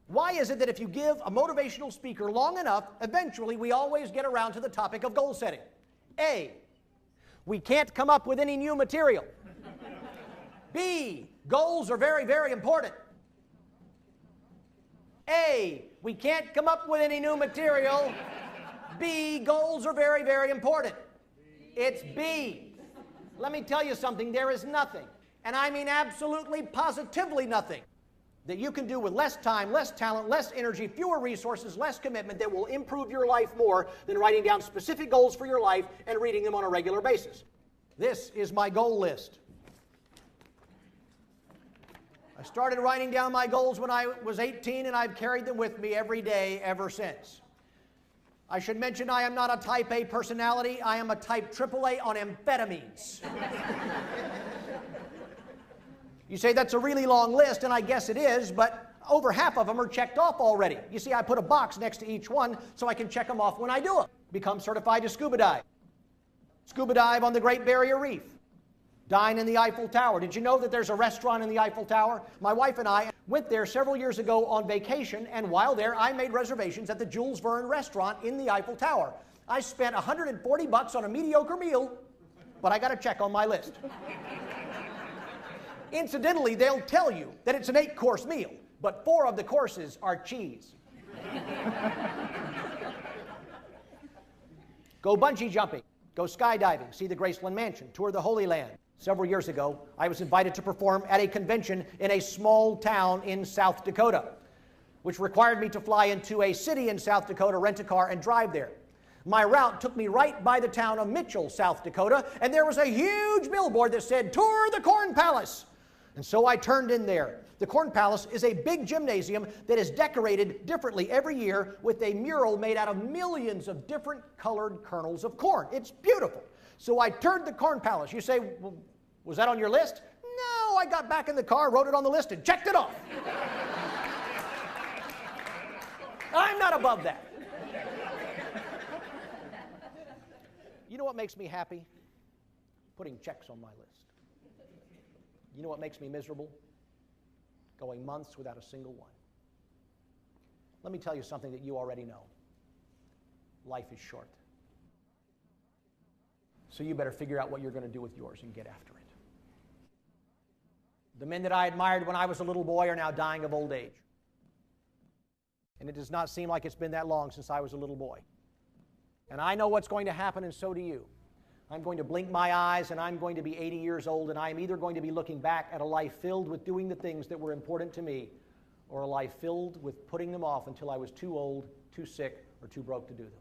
Why is it that if you give a motivational speaker long enough, eventually we always get around to the topic of goal setting? A, we can't come up with any new material. B, goals are very, very important. A, we can't come up with any new material. B, goals are very, very important. It's B. Let me tell you something, there is nothing, and I mean absolutely positively nothing, that you can do with less time, less talent, less energy, fewer resources, less commitment that will improve your life more than writing down specific goals for your life and reading them on a regular basis. This is my goal list. I started writing down my goals when I was 18, and I've carried them with me every day ever since. I should mention I am not a type A personality. I am a type AAA on amphetamines. You say that's a really long list, and I guess it is, but over half of them are checked off already. You see, I put a box next to each one so I can check them off when I do them. Become certified to scuba dive. Scuba dive on the Great Barrier Reef. Dine in the Eiffel Tower. Did you know that there's a restaurant in the Eiffel Tower? My wife and I went there several years ago on vacation, and while there, I made reservations at the Jules Verne restaurant in the Eiffel Tower. I spent $140 on a mediocre meal, but I got a check on my list. Incidentally, they'll tell you that it's an 8-course meal, but 4 of the courses are cheese. Go bungee jumping, go skydiving, see the Graceland Mansion, tour the Holy Land. Several years ago, I was invited to perform at a convention in a small town in South Dakota, which required me to fly into a city in South Dakota, rent a car, and drive there. My route took me right by the town of Mitchell, South Dakota, and there was a huge billboard that said, "Tour the Corn Palace." And so I turned in there. The Corn Palace is a big gymnasium that is decorated differently every year with a mural made out of millions of different colored kernels of corn. It's beautiful. So I toured the Corn Palace. You say, well, was that on your list? No, I got back in the car, wrote it on the list, and checked it off. I'm not above that. You know what makes me happy? Putting checks on my list. You know what makes me miserable? Going months without a single one. Let me tell you something that you already know. Life is short. So you better figure out what you're going to do with yours and get after it. The men that I admired when I was a little boy are now dying of old age. And it does not seem like it's been that long since I was a little boy. And I know what's going to happen, and so do you. I'm going to blink my eyes, and I'm going to be 80 years old, and I am either going to be looking back at a life filled with doing the things that were important to me, or a life filled with putting them off until I was too old, too sick, or too broke to do them.